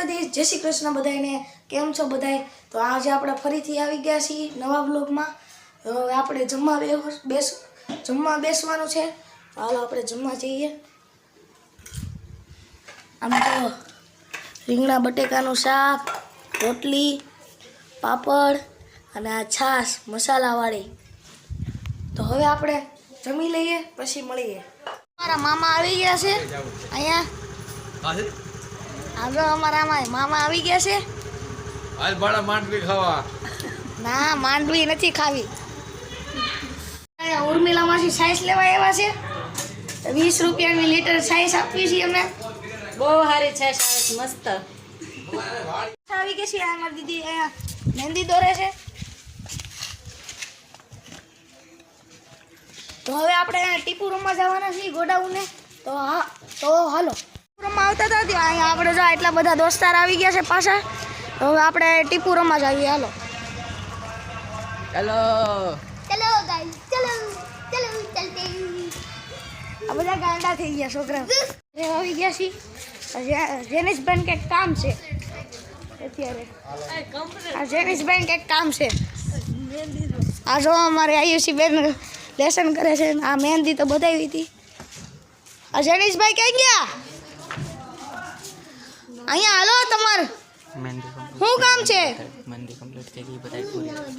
દ્વારકાધીશ, જય શ્રી કૃષ્ણ બધાને. કેમ છો બધાય? તો આજે આપણે ફરીથી આવી ગયા છીએ નવા બ્લોગમાં. હવે આપણે જમવા બેસવાનું છે. તો હાલો આપણે જમવા જઈએ. આમ તો રીંગણા બટેકાનું શાક, રોટલી, પાપડ અને આ છાશ મસાલાવાળી. તો હવે આપણે જમી લઈએ પછી મળીએ. મારા મામા આવી ગયા છે અહીંયા. આગળ અમારા મામા આવી ગયા છે. આજ બાળા માંડવી ખાવા. ના, માંડવી નથી ખાવી. ઉર્મિલા માસી સાઈઝ લેવા આવ્યા છે. 20 રૂપિયાની લીટર સાઈઝ આપવી છે અમે. બહુ સારી છે સાઈઝ, મસ્ત આવી ગઈ છે. અમારી દીદી અહીંયા મહેંદી દોરે છે. તો હવે આપણે ટીપુ રમવા જવાના છીએ ગોડાઉને. તો હાલો રમવા આવતા હતા ત્યાં અહીંયા આપણે જો એટલા બધા દોસ્તાર આવી ગયા છે પાછા. તો હવે આપણે ટીપુ રમવા જઈએ. હાલો હેલો ચલો ગાઈસ, ચલો ચલો ચલતે. આ બધા ગાંડા થઈ ગયા છોકરા. આવી ગયા છીએ. જેનિશભાઈ કંઈક કામ છે અત્યારે. આ જેનિશભાઈ કંઈક કામ છે. આ જો અમારે આયુષી બેન લેસન કરે છે. આ મહેંદી તો બતાવી હતી. આ જેનિશભાઈ ક્યાં ગયા? અહીંયા હાલો. તમારે શું કામ છે?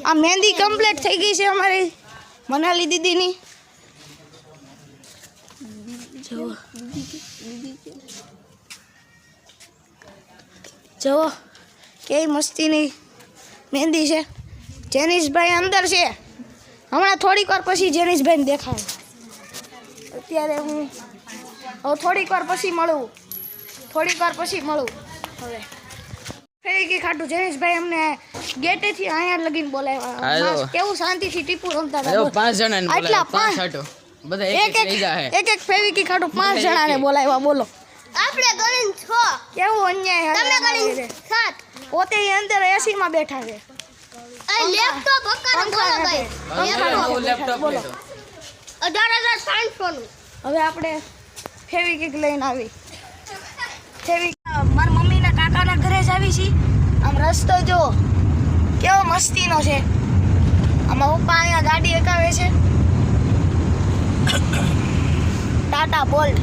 આ મહેંદી કમ્પ્લીટ થઈ ગઈ છે અમારી મનાલી દીદીની. જુઓ કેવી મસ્તીની મહેંદી છે. જેનિશભાઈ અંદર છે. હમણાં થોડીક વાર પછી જેનિશભાઈને દેખાય. અત્યારે હું હવે થોડીક વાર પછી મળું. હવે ફેરી ખાટું જેનિશભાઈ અમને ગેટેથી અહીંયા લગીને બોલાવ્યા. કેવું શાંતિથી ટીપુ રમતા હતા. 5 જણાને આટલા બોલાવ્યા. 5 બધા એક ફેવિકી ખાટું 5 જણાને બોલાવ્યા. બોલો આપણે ગણીને 6. કેવું અન્યાય. તમે ગણીને 7. પોતે અંદર એસી માં બેઠા છે. આ લેપટોપ હકારો બોલો ભાઈ. લેપટોપ બોલો 18,500 નું. હવે આપણે ફેવિકિક લઈને આવી. મારા મમ્મીના કાકાના ઘરે જ આવી છીએ. આમ રસ્તો જો કેવો મસ્તીનો છે. આમાં પપ્પા અહીંયા ગાડી એકાવે છે. ટાટા બોલ્ટ.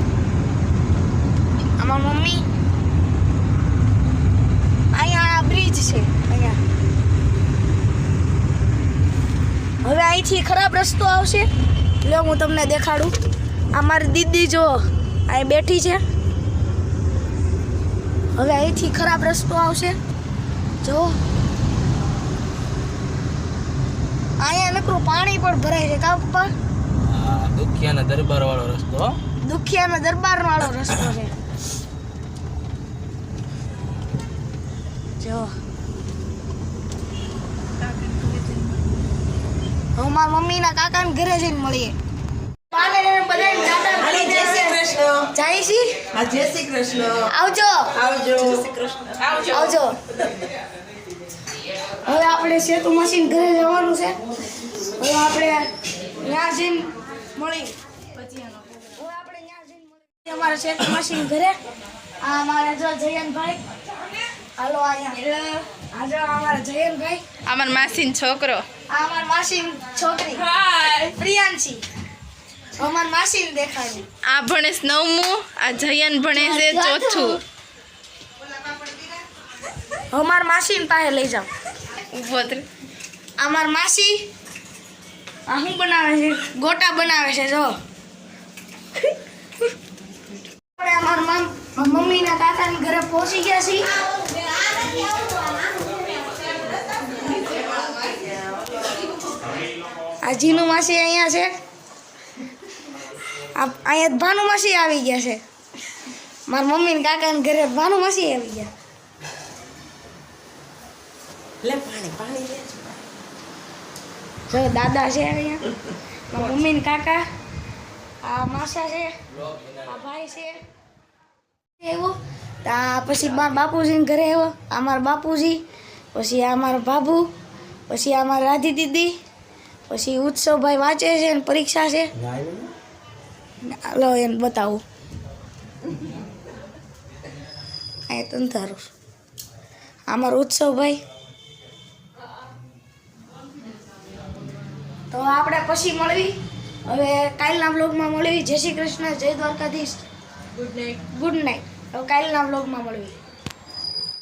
આમાં મમ્મી. અહીંયા બ્રિજ છે. અહીંયા હવે અહીંથી ખરાબ રસ્તો આવશે. લો હું તમને દેખાડું. આ મારી દીદી જો અહીં બેઠી છે. હવે અહીંથી ખરાબ રસ્તો આવશે. જો અહીંયા નકરું પાણી પણ ભરાય છે. કા પપ્પા? દુખિયાના દરબાર વાળો રસ્તો. દુખિયાના દરબાર વાળો રસ્તો છે. જો હવે મારા મમ્મીના કાકાના ઘરે જઈને મળીએ. આવજો. હવે આપણે સેતુ મશીન ઘરે જવાનું છે. હવે આપણે ત્યાં જઈને મળી. અમારા સેતુ મશીન ઘરે. આ અમારા જો જયનભાઈ. હાલો અહીંયા. આજે અમારા જયનભાઈ. અમાર માસીન છોકરો. આ અમાર માસીની છોકરી પ્રિયાંશી. અમાર માસીને દેખાડી. આ ભણે 9મું, આ જયન ભણે છે 4થું. અમાર માસીને પાસે લઈ જાઓ. ઉભો રહે. અમાર માસી આ શું બનાવે છે? ગોટા બનાવે છે. જો આપણે અમારા મમ્મીના કાકાના ઘરે પહોંચી ગયા છીએ. આ જીનુ માસી અહીંયા છે. અહીંયા ભાનુ માસી આવી ગયા છે. મારા મમ્મી ને કાકાના ઘરે ભાનુ માસી આવી ગયા. જો દાદા છે અહીંયા. મારા મમ્મી ને કાકા. આ માસા છે. આ ભાઈ છે. એવો પછી મારા બાપુજી ઘરે આવ્યો. આ મારા બાપુજી. પછી આ મારા બાબુ. પછી આ મારા રાધી દીદી. પછી ઉત્સવભાઈ વાંચે છે અને પરીક્ષા છે. લો એને બતાવું. અહીં તંતારું અમારો ઉત્સવભાઈ. તો આપણે પછી મળવી, હવે કાલના બ્લોગમાં મળવી. જય શ્રી કૃષ્ણ, જય દ્વારકાધીશ, ગુડ નાઇટ. હવે કાલના બ્લોગમાં મળવી.